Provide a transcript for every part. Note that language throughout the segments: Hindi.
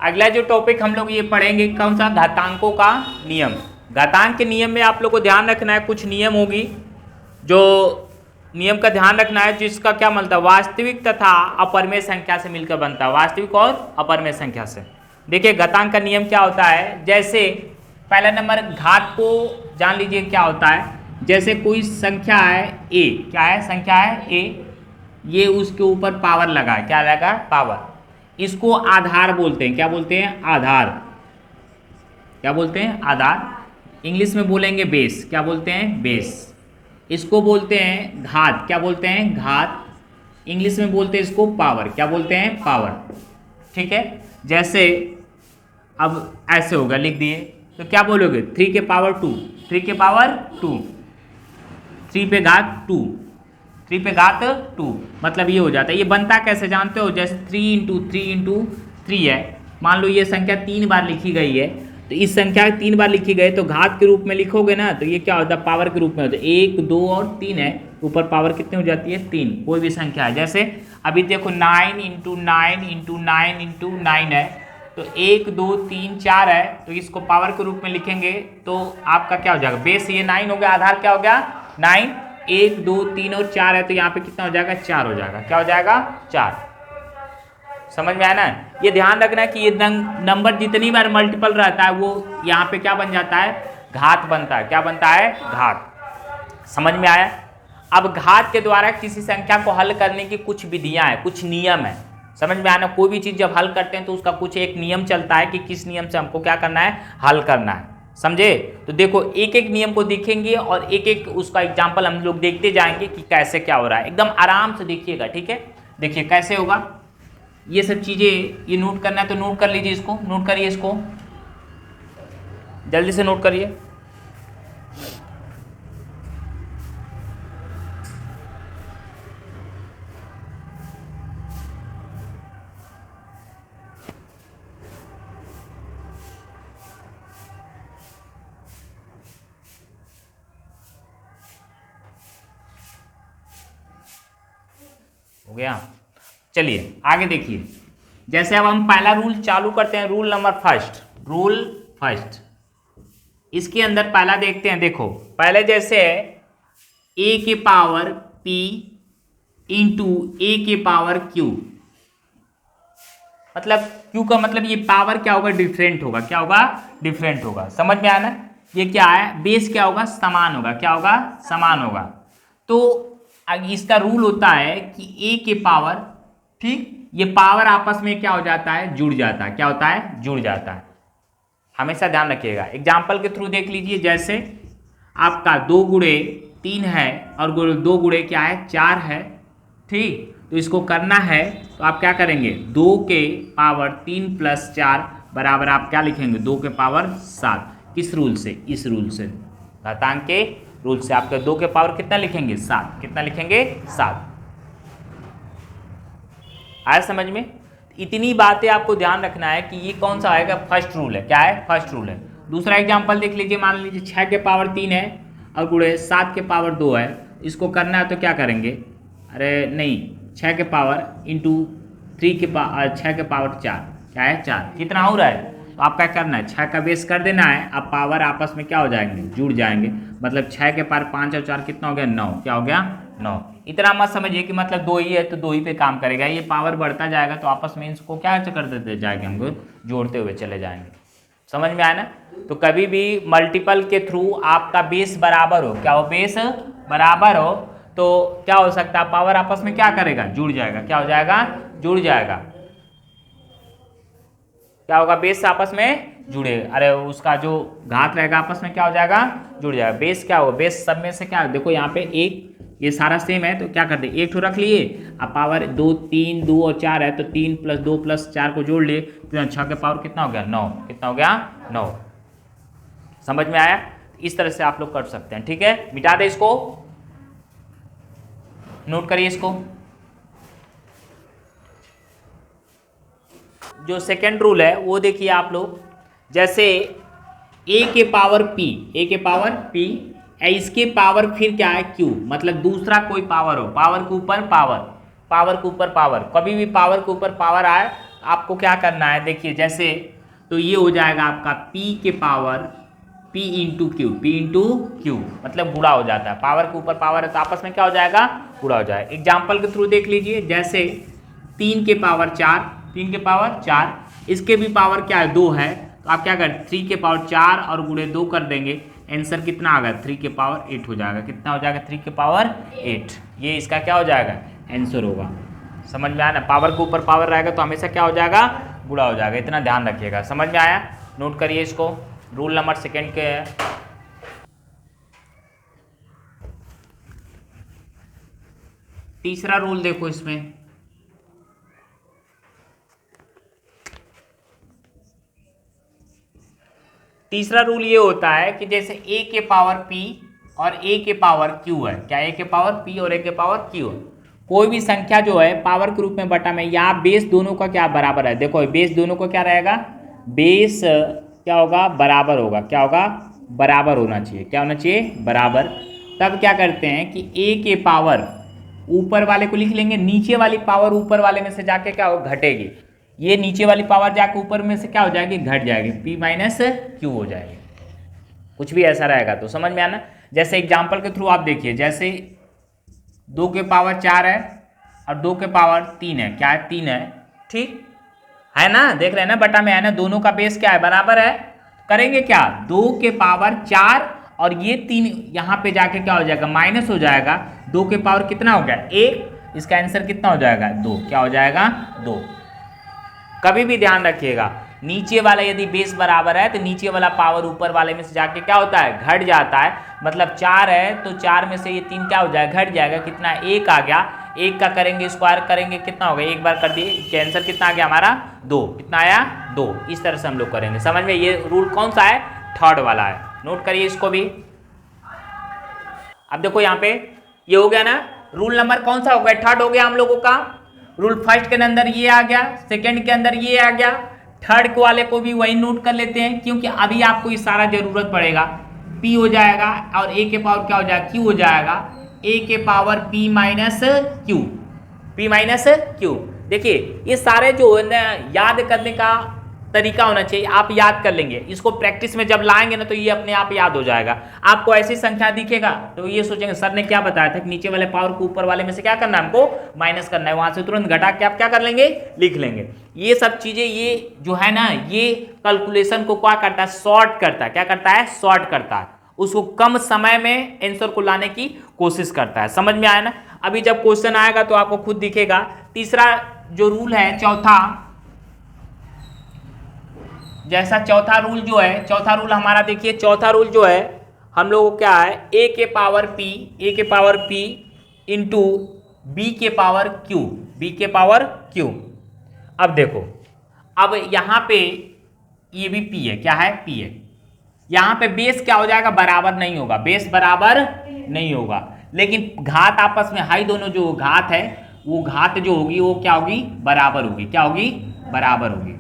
अगला जो टॉपिक हम लोग ये पढ़ेंगे कौन सा, घातांकों का नियम। घातांक के नियम में आप लोग को ध्यान रखना है, कुछ नियम होगी जो नियम का ध्यान रखना है, जिसका क्या मिलता है, वास्तविक तथा अपरिमेय संख्या से मिलकर बनता है, वास्तविक और अपरिमेय संख्या से। देखिए घातांक का नियम क्या होता है, जैसे पहला नंबर घात को जान लीजिए क्या होता है। जैसे कोई संख्या है ए, क्या है, संख्या है ए, ये उसके ऊपर पावर लगा है, क्या लगा, पावर। इसको आधार बोलते हैं, क्या बोलते हैं, आधार। क्या बोलते हैं, आधार। इंग्लिश में बोलेंगे बेस, क्या बोलते हैं, बेस। इसको बोलते हैं घात, क्या बोलते हैं, घात। इंग्लिश में बोलते हैं इसको पावर, क्या बोलते हैं, पावर। ठीक है, जैसे अब ऐसे होगा, लिख दिए तो क्या बोलोगे, 3 के पावर 2, 3 के पावर 2, 3 पे घात 2, 3 पे घात 2, मतलब ये हो जाता है। ये बनता कैसे जानते हो, जैसे 3 इंटू 3 इंटू 3 है। मान लो ये संख्या 3 बार लिखी गई है, तो इस संख्या 3 बार लिखी गई तो घात के रूप में लिखोगे ना, तो ये क्या होता है, पावर के रूप में होता है। 1 2 और 3 है, ऊपर पावर कितनी हो जाती है, 3। कोई भी संख्या है, जैसे अभी देखो 9 इंटू 9 इंटू 9 इंटू 9 है, तो 1 2 3 4 है, तो इसको पावर के रूप में लिखेंगे तो आपका क्या हो जाएगा, बेस ये 9 हो गया, आधार क्या हो गया, 9। 1 2 3 और 4 है, तो यहाँ पे कितना हो जाएगा, 4 हो जाएगा, क्या हो जाएगा, 4। समझ में आया ना। ये ध्यान रखना कि ये नंबर जितनी बार मल्टीपल रहता है वो यहाँ पे क्या बन जाता है, घात बनता है। क्या बनता है, घात। समझ में आया। अब घात के द्वारा किसी संख्या को हल करने की कुछ विधियां हैं, कुछ नियम है। समझ में आना। कोई भी चीज जब हल करते हैं तो उसका कुछ एक नियम चलता है कि किस नियम से हमको क्या करना है, हल करना है। समझे। तो देखो एक एक नियम को देखेंगे और एक एक उसका एग्जाम्पल हम लोग देखते जाएंगे कि कैसे क्या हो रहा है। एकदम आराम से देखिएगा, ठीक है। देखिए कैसे होगा, ये सब चीजें ये नोट करना है तो नोट कर लीजिए, इसको नोट करिए, इसको जल्दी से नोट करिए। हो गया। चलिए आगे देखिए। जैसे अब हम पहला रूल चालू करते हैं, rule number first, rule first. इसके अंदर पहला देखते हैं। देखो पहले जैसे है a के पावर p इंटू a के पावर q, मतलब q का मतलब ये पावर क्या होगा, डिफरेंट होगा। क्या होगा, डिफरेंट होगा। समझ में आया ना। ये क्या है, बेस क्या होगा, समान होगा। क्या होगा, समान होगा। तो इसका रूल होता है कि a के पावर, ठीक, ये पावर आपस में क्या हो जाता है, जुड़ जाता है। क्या होता है, जुड़ जाता है। हमेशा ध्यान रखिएगा। एग्जाम्पल के थ्रू देख लीजिए। जैसे आपका 2 गुणे 3 है और 2 गुणे क्या है, 4 है, ठीक। तो इसको करना है तो आप क्या करेंगे, 2 के पावर 3 प्लस 4 बराबर आप क्या लिखेंगे, 2 के पावर 7। किस रूल से, इस रूल से, घातांक के रूल से। आपके 2 के पावर कितना लिखेंगे, 7। कितना लिखेंगे, 7। आया समझ में। इतनी बातें आपको ध्यान रखना है कि ये कौन सा आएगा, फर्स्ट रूल है। क्या है, फर्स्ट रूल है। दूसरा एग्जांपल देख लीजिए। मान लीजिए 6 के पावर 3 है और गुणे 7 के पावर 2 है। इसको करना है तो क्या करेंगे, अरे नहीं, 6 के पावर इंटू 3 के पावर 6 के पावर 4, क्या है, 4। कितना हो रहा है, तो आप क्या करना है, 6 का बेस कर देना है। अब पावर आपस में क्या हो जाएंगे, जुड़ जाएंगे। मतलब 6 के पावर 5 और 4 कितना हो गया, 9। क्या हो गया, 9। इतना मत समझिए कि मतलब 2 ही है तो 2 ही पे काम करेगा। ये पावर बढ़ता जाएगा तो आपस में इसको क्या कर देते जाएंगे, हमको जोड़ते हुए चले जाएंगे। समझ में आया ना। तो कभी भी मल्टीपल के थ्रू आपका बेस बराबर हो, क्या हो, बेस बराबर हो, तो क्या हो सकता है, पावर आपस में क्या करेगा, जुड़ जाएगा। क्या हो जाएगा, जुड़ जाएगा। क्या होगा, बेस आपस में जुड़े, अरे उसका जो घात रहेगा आपस में क्या हो जाएगा, जुड़ जाएगा। बेस क्या होगा, बेस सब में से क्या, देखो यहाँ पे एक, ये सारा सेम है तो क्या करते, एक ठो रख लिए। अब पावर 2 3 2 और 4 है तो 3 प्लस 2 प्लस 4 को जोड़ लिए तो 6 के पावर कितना हो गया, 9। कितना हो गया, 9। समझ में आया। इस तरह से आप लोग कर सकते हैं, ठीक है। मिटा दे इसको, नोट करिए इसको। जो सेकेंड रूल है वो देखिए आप लोग। जैसे a के पावर p, a के पावर p, इसके पावर फिर क्या है, q, मतलब दूसरा कोई पावर हो, पावर के ऊपर पावर, पावर के ऊपर पावर। कभी भी पावर के ऊपर पावर आए आपको क्या करना है, देखिए जैसे तो ये हो जाएगा आपका p के पावर p इंटू क्यू मतलब गुणा हो जाता है, पावर के ऊपर पावर है तो आपस में क्या हो जाएगा, गुणा हो जाएगा। एग्जाम्पल के थ्रू देख लीजिए, जैसे 3 के पावर 4, इसके भी पावर क्या है 2 है, तो आप क्या करें 3 के पावर 4 और गुणे 2 कर देंगे, आंसर कितना आ गया 3 के पावर 8 हो जाएगा। कितना हो जाएगा 3 के पावर 8, ये इसका क्या हो जाएगा आंसर होगा। समझ में आया ना, पावर के ऊपर पावर रहेगा तो हमेशा क्या हो जाएगा, गुणा हो जाएगा, इतना ध्यान रखिएगा। समझ में आया, नोट करिए इसको, रूल नंबर 2 के है। तीसरा रूल देखो इसमें, तीसरा रूल ये होता है कि जैसे a के पावर p और a के पावर q है, क्या a के पावर p और a के पावर q है, कोई भी संख्या जो है पावर के रूप में बटा में, यहाँ बेस दोनों का क्या बराबर है, देखो बेस दोनों का क्या रहेगा, बेस क्या होगा बराबर होगा, क्या होगा बराबर होना चाहिए, क्या होना चाहिए बराबर। तब क्या करते हैं कि a के पावर ऊपर वाले को लिख लेंगे, नीचे वाली पावर ऊपर वाले में से जाके क्या होगा घटेगी, ये नीचे वाली पावर जाके ऊपर में से क्या हो जाएगी घट जाएगी, p माइनस क्यू हो जाएगी, कुछ भी ऐसा रहेगा तो समझ में आना। जैसे एग्जांपल के थ्रू आप देखिए, जैसे 2 के पावर 4 है और 2 के पावर 3 है, क्या है 3 है, ठीक है ना, देख रहे हैं ना बटा में है ना, दोनों का बेस क्या है बराबर है, करेंगे क्या 2 के पावर 4 और ये 3 यहाँ पे जाके क्या हो जाएगा माइनस हो जाएगा, 2 के पावर कितना हो गया 1, इसका आंसर कितना हो जाएगा 2, क्या हो जाएगा 2। कभी भी ध्यान रखिएगा, नीचे वाला यदि बेस बराबर है तो नीचे वाला पावर ऊपर वाले में से जाके क्या होता है घट जाता है, मतलब 4 है तो 4 में से ये 3 क्या हो जाएगा घट जाएगा, कितना 1 आ गया, 1 का करेंगे स्क्वायर करेंगे कितना हो गया, एक बार कर दिए, आंसर कितना आ गया हमारा 2, कितना आया 2। इस तरह से हम लोग करेंगे, समझ में, ये रूल कौन सा है थर्ड वाला है, नोट करिए इसको भी। अब देखो यहाँ पे ये हो गया ना, रूल नंबर कौन सा हो गया थर्ड हो गया हम लोगों का, रूल फर्स्ट के अंदर ये आ गया, सेकंड के अंदर ये आ गया, थर्ड वाले को भी वही नोट कर लेते हैं क्योंकि अभी आपको ये सारा जरूरत पड़ेगा। p हो जाएगा और a के पावर क्या हो जाएगा q हो जाएगा, a के पावर p माइनस क्यू। देखिए ये सारे जो है ना याद करने का तरीका होना चाहिए, आप याद कर लेंगे, इसको प्रैक्टिस में जब लाएंगे ना तो ये अपने आप याद हो जाएगा। आपको ऐसी संख्या दिखेगा तो ये सोचेंगे सर ने क्या बताया था कि नीचे वाले पावर को ऊपर वाले में से क्या करना है हमको माइनस करना है, वहां से तुरंत घटा के आप क्या कर लेंगे लिख लेंगे। ये सब चीजें ये जो है ना ये कैलकुलेशन को क्या करता है शॉर्ट करता है, क्या करता है शॉर्ट करता है, उसको कम समय में आंसर को लाने की कोशिश करता है। समझ में आया ना, अभी जब क्वेश्चन आएगा तो आपको खुद दिखेगा। तीसरा जो रूल है चौथा, जैसा चौथा रूल जो है, चौथा रूल हमारा देखिए, चौथा रूल जो है हम लोगों को क्या है a के पावर p इंटू b के पावर q। अब देखो, अब यहाँ पे ये भी p है, क्या है p है, यहाँ पे बेस क्या हो जाएगा बराबर नहीं होगा, बेस बराबर नहीं होगा, लेकिन घात आपस में हाई दोनों जो घात है वो घात जो होगी वो क्या होगी बराबर होगी, क्या होगी बराबर होगी,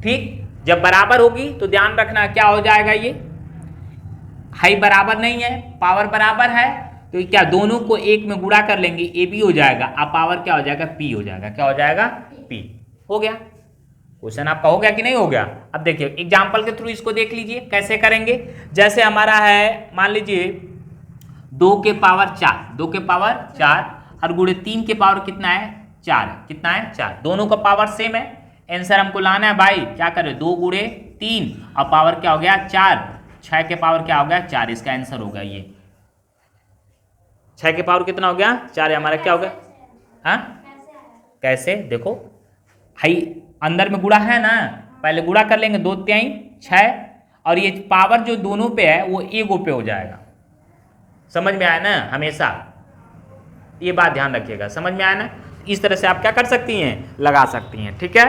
ठीक। जब बराबर होगी तो ध्यान रखना क्या हो जाएगा, ये हाई बराबर नहीं है पावर बराबर है तो क्या दोनों को एक में गुणा कर लेंगे ए बी हो जाएगा, अब पावर क्या हो जाएगा पी हो जाएगा, क्या हो जाएगा पी। हो गया क्वेश्चन आपका, हो गया कि नहीं हो गया। अब देखिए एग्जांपल के थ्रू इसको देख लीजिए कैसे करेंगे। जैसे हमारा है मान लीजिए 2 के पावर 4 और गुणे 3 के पावर कितना है 4, कितना है 4, दोनों का पावर सेम है, आंसर हमको लाना है भाई, क्या करें 2 गुणे 3 और पावर क्या हो गया 4, 6 के पावर क्या हो गया 4, इसका आंसर होगा ये 6 के पावर कितना हो गया 4, हमारा क्या हो गया, हाँ कैसे देखो हाई अंदर में गुणा है ना, पहले गुणा कर लेंगे 2 3 6 और ये पावर जो दोनों पे है वो एगो पे हो जाएगा। समझ में आया ना, हमेशा ये बात ध्यान रखिएगा, समझ में आया ना। इस तरह से आप क्या कर सकती हैं लगा सकती हैं, ठीक है।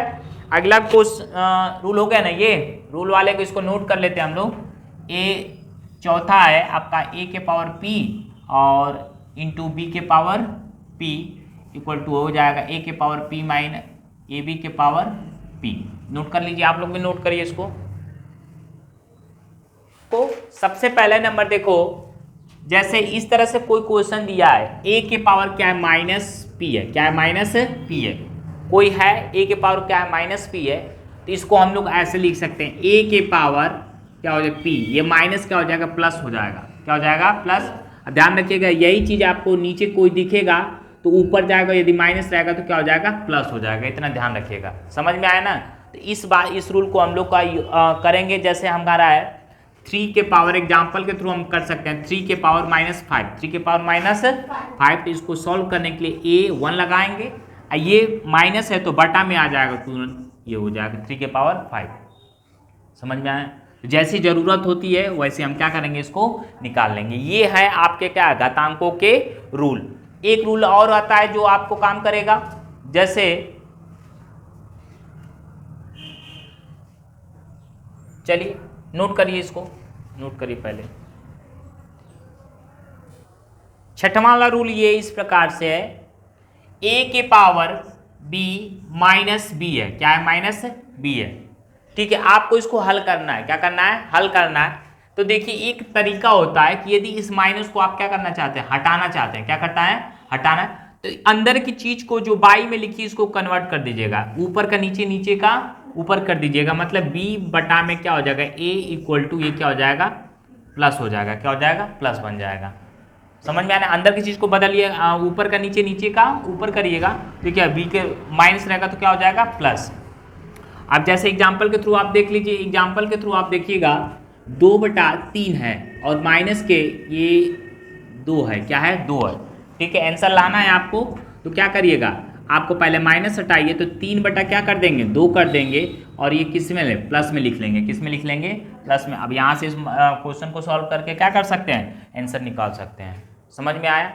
अगला रूल हो गया ना, ये रूल वाले को इसको नोट कर लेते हैं हम लोग। ए चौथा है आपका ए के पावर पी और इंटू बी के पावर पी इक्वल टू हो जाएगा ए के power P minus A B के पावर पी। नोट कर लीजिए, आप लोग भी नोट करिए इसको। तो सबसे पहले नंबर देखो, जैसे इस तरह से कोई क्वेश्चन दिया है, ए के पावर क्या है माइनस पी है, क्या है माइनस पी है, कोई है a के पावर क्या है माइनस p है, तो इसको हम लोग ऐसे लिख सकते हैं a के पावर क्या हो जाएगा p, ये माइनस क्या हो जाएगा प्लस हो जाएगा, क्या हो जाएगा प्लस। अब ध्यान रखिएगा यही चीज आपको नीचे कोई दिखेगा तो ऊपर जाएगा, यदि माइनस रहेगा तो क्या हो जाएगा प्लस हो जाएगा, इतना ध्यान रखिएगा। समझ में आया ना। तो इस बार इस रूल को हम लोग का करेंगे, जैसे हमारा है 3 के पावर, एग्जाम्पल के थ्रू हम कर सकते हैं 3 के पावर -5, 3 के पावर -5, तो इसको सॉल्व करने के लिए a 1 लगाएंगे, ये माइनस है तो बटा में आ जाएगा तुरंत, ये हो जाएगा 3 के पावर 5। समझ में आया। जैसी जरूरत होती है वैसे हम क्या करेंगे, इसको निकाल लेंगे। ये है आपके क्या घातांकों के रूल। एक रूल और आता है जो आपको काम करेगा, जैसे चलिए नोट करिए, इसको नोट करिए पहले। छठवां वाला रूल ये इस प्रकार से है, a के पावर b माइनस b है, क्या है माइनस b है, ठीक है। आपको इसको हल करना है, क्या करना है हल करना है। तो देखिए एक तरीका होता है कि यदि इस माइनस को आप क्या करना चाहते हैं हटाना चाहते हैं, क्या करता है हटाना, तो अंदर की चीज को जो बाई में लिखी इसको कन्वर्ट कर दीजिएगा, ऊपर का नीचे, नीचे का ऊपर कर दीजिएगा, मतलब b बटा में क्या हो जाएगा a इक्वल टू ये क्या हो जाएगा प्लस हो जाएगा, क्या हो जाएगा प्लस बन जाएगा। समझ में आना, अंदर की चीज को बदलिए, ऊपर का नीचे, नीचे का ऊपर करिएगा, तो क्या b के माइनस रहेगा तो क्या हो जाएगा प्लस। अब जैसे एग्जाम्पल के थ्रू आप देख लीजिए, एग्जाम्पल के थ्रू आप देखिएगा 2/3 है और माइनस के ये 2 है, क्या है 2 है, ठीक है। आंसर लाना है आपको, तो क्या करिएगा, आपको पहले माइनस हटाइए तो 3 बटा क्या कर देंगे 2 कर देंगे, और ये किस में ले प्लस में लिख लेंगे, किस में लिख लेंगे प्लस में। अब यहाँ से इस क्वेश्चन को सॉल्व करके क्या कर सकते हैं आंसर निकाल सकते हैं। समझ में आया,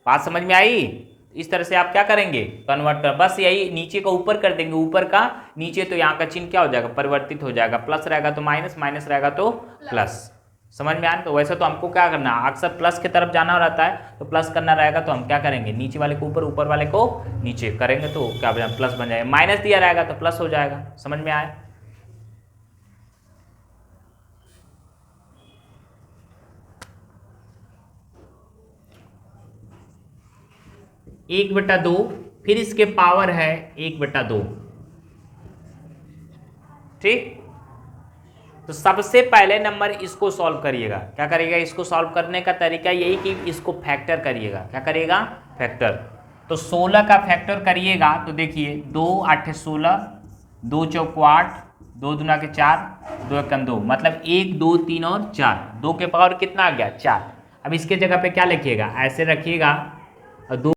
बात समझ में आई। इस तरह से आप क्या करेंगे कन्वर्ट कर, बस यही नीचे का ऊपर कर देंगे, ऊपर का नीचे, तो यहाँ का चिन्ह क्या हो जाएगा परिवर्तित हो जाएगा, प्लस रहेगा तो माइनस, माइनस रहेगा तो प्लस। समझ में आया। तो वैसे तो हमको क्या करना है, अक्सर प्लस की तरफ जाना रहता है, तो प्लस करना रहेगा तो हम क्या करेंगे नीचे वाले को ऊपर, ऊपर वाले को नीचे करेंगे, तो क्या प्लस बन जाएगा, माइनस दिया रहेगा तो प्लस हो जाएगा। समझ में आया। एक बटा 2, फिर इसके पावर है 1/2, ठीक। तो सबसे पहले नंबर इसको सॉल्व करिएगा, क्या करिएगा, इसको सॉल्व करने का तरीका यही कि इसको फैक्टर करिएगा, क्या करिएगा फैक्टर। तो 16 का फैक्टर करिएगा तो देखिए 2 8 16, 2 चौको 8, 2 दूना के 4, 2 एकम 2, मतलब 1 2 3 और 4, 2 के पावर कितना आ गया 4। अब इसके जगह पे क्या लिखिएगा, ऐसे रखिएगा और 2